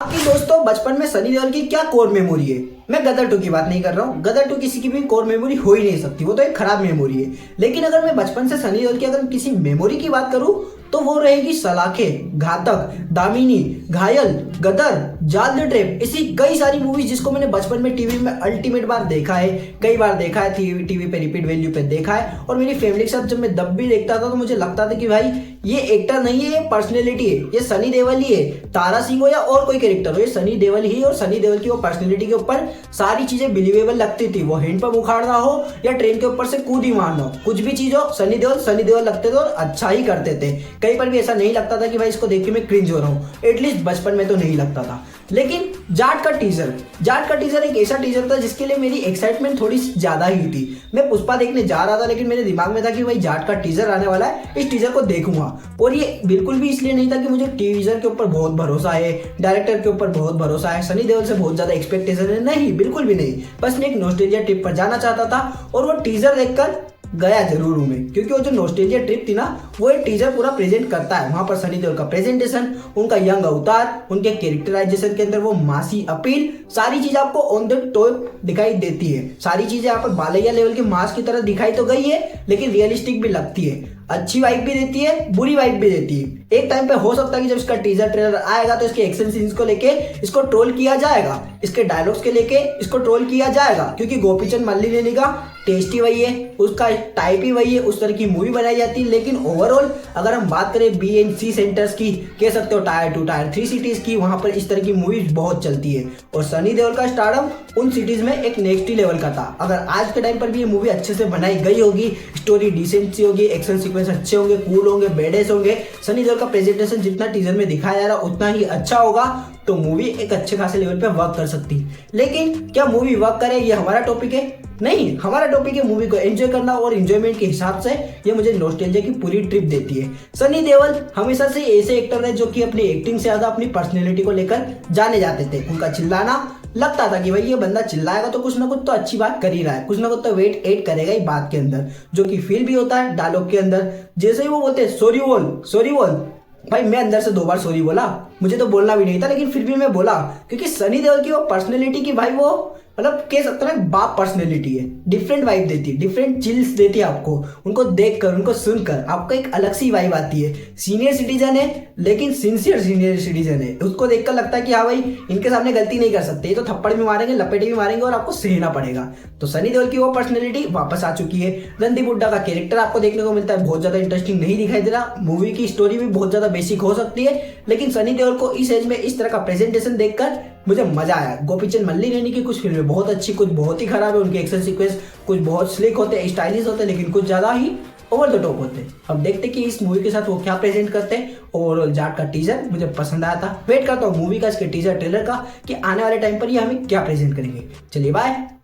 आपकी दोस्तों बचपन में सनी देओल की क्या कोर मेमोरी है। मैं गदर 2 की बात नहीं कर रहा हूँ। गदर 2 किसी की भी कोर मेमोरी हो ही नहीं सकती, वो तो एक खराब मेमोरी है। लेकिन अगर मैं बचपन से सनी देओल की अगर किसी मेमोरी की बात करूँ तो वो रहेगी सलाखे, घातक, दामिनी, घायल, गदर, जाल द ट्रैप, ऐसी कई सारी मूवीज जिसको मैंने बचपन में टीवी में अल्टीमेट बार देखा है, कई बार देखा है, टीवी पे रिपीट वैल्यू पे देखा है। और मेरी फैमिली के साथ जब मैं दब भी देखता था तो मुझे लगता था कि भाई ये एक्टर नहीं है, ये पर्सनैलिटी है, ये सनी देओल ही है। तारा सिंह हो या और कोई कैरेक्टर हो, ये सनी देओल ही, और सनी देओल की वो पर्सनैलिटी के ऊपर सारी चीजें बिलीवेबल लगती थी। वो हैंड पर उखाड़ना हो या ट्रेन के ऊपर से कूद ही मारना हो, कुछ भी चीज हो, सनी देओल लगते थे और अच्छा ही करते थे। कहीं पर भी ऐसा नहीं लगता था कि भाई इसको देख के मैं क्रिंज हो रहा हूँ, एटलीस्ट बचपन में तो नहीं लगता था। लेकिन जाट का टीजर एक ऐसा टीजर था जिसके लिए मेरी एक्साइटमेंट थोड़ी ज्यादा ही थी। मैं पुष्पा देखने जा रहा था लेकिन मेरे दिमाग में था कि भाई जाट का टीजर आने वाला है, इस टीजर को देखूंगा। और ये बिल्कुल भी इसलिए नहीं था कि मुझे टीजर के ऊपर बहुत भरोसा है, डायरेक्टर के ऊपर बहुत भरोसा है, सनी देओल से बहुत ज्यादा एक्सपेक्टेशन है, नहीं, बिल्कुल भी नहीं। बस मैं एक नॉस्टैल्जिया ट्रिप पर जाना चाहता था और वो टीजर देखकर गया जरूर हूं मैं, क्योंकि वो जो नॉस्टैल्जिया ट्रिप थी ना, वो एक टीजर पूरा प्रेजेंट करता है। वहां पर सनी देओल का प्रेजेंटेशन, उनका यंग अवतार, उनके कैरेक्टराइजेशन के अंदर वो मासी अपील, सारी चीज आपको ऑन द टॉप दिखाई देती है। सारी चीजें यहाँ पर बालैया लेवल के मास की तरह दिखाई तो गई है, लेकिन रियलिस्टिक भी लगती है। अच्छी वाइब भी देती है, बुरी वाइब भी देती है। एक टाइम पे हो सकता है कि जब इसका टीजर ट्रेलर आएगा तो इसके एक्शन सीन्स को लेके इसको ट्रोल किया जाएगा, इसके डायलॉग्स के लेके इसको ट्रोल किया जाएगा, क्योंकि गोपीचंद मल्लिनेनी का टेस्ट ही वही है, उसका टाइप ही वही है, उस तरह की मूवी बनाई जाती है। लेकिन ओवरऑल अगर हम बात करें बी एंड सी सेंटर्स की, कह सकते हो टायर 2 टायर 3 सिटीज की, वहां पर इस तरह की मूवीज बहुत चलती है। और सनी देओल का स्टारडम उन सिटीज में एक नेक्स्ट ही लेवल का था। अगर आज के टाइम पर भी ये मूवी अच्छे से बनाई गई होगी, स्टोरी डिसेंट सी होगी, एक्शन सीक्वेंस अच्छे होंगे, कूल होंगे, बेडेस होंगे, सनी देओल का प्रेजेंटेशन जितना टीजर में दिखाया जा रहा उतना ही अच्छा होगा, तो मूवी एक अच्छे खासे लेवल पे वर्क कर सकती है। लेकिन क्या मूवी वर्क करे ये हमारा टॉपिक है? नहीं, हमारा टॉपिक है मूवी को एंजॉय करना, और एंजॉयमेंट के हिसाब से ये मुझे नॉस्टैल्जिया की पूरी ट्रिप देती है। सनी देओल हमेशा से ऐसे एक्टर है जो कि अपनी एक्टिंग से ज्यादा अपनी पर्सनैलिटी को लेकर जाने जाते थे। उनका चिल्लाना लगता था कि भाई ये बंदा चिल्लाएगा तो कुछ ना कुछ तो अच्छी बात कर ही रहा है, कुछ ना कुछ तो वेट ऐड करेगा ही बात के अंदर, जो कि फील भी होता है डायलॉग के अंदर। जैसे ही वो बोलते हैं सॉरी बोल, भाई मैं अंदर से 2 बार सॉरी बोला, मुझे तो बोलना भी नहीं था लेकिन फिर भी मैं बोला, क्योंकि सनी देओल की वो पर्सनैलिटी की भाई वो मतलब कह सकते हो ना बाप पर्सनैलिटी है, डिफरेंट वाइब देती है, डिफरेंट चिल्स देती है आपको। उनको देखकर, उनको सुनकर आपको एक अलग सी वाइब आती है। सीनियर सिटीजन है लेकिन सिंसियर सीनियर सिटीजन है, उसको देखकर लगता है कि हाँ भाई इनके सामने गलती नहीं कर सकते, ये तो थप्पड़ भी मारेंगे, लपेटे भी मारेंगे और आपको सहना पड़ेगा। तो सनी देओल की वो पर्सनैलिटी वापस आ चुकी है। रणदीप हुड्डा का कैरेक्टर आपको देखने को मिलता है, बहुत ज्यादा इंटरेस्टिंग नहीं दिखाई दे रहा। मूवी की स्टोरी भी बहुत ज्यादा बेसिक हो सकती है, लेकिन सनी देओल को इस एज में इस तरह का प्रेजेंटेशन देखकर मुझे मजा आया। गोपीचंद मल्लिनेनी की कुछ फिल्में बहुत अच्छी, कुछ बहुत ही खराब है। उनके एक्शन सीक्वेंस कुछ बहुत स्लिक होते हैं, स्टाइलिश होते हैं, लेकिन कुछ ज्यादा ही ओवर द टॉप होते हैं। अब देखते कि इस मूवी के साथ वो क्या प्रेजेंट करते हैं। ओवरऑल जाट का टीजर मुझे पसंद आया था। वेट करता हूँ मूवी का, इसके टीजर ट्रेलर का, कि आने वाले टाइम पर ये हमें क्या प्रेजेंट करेंगे। चलिए बाय।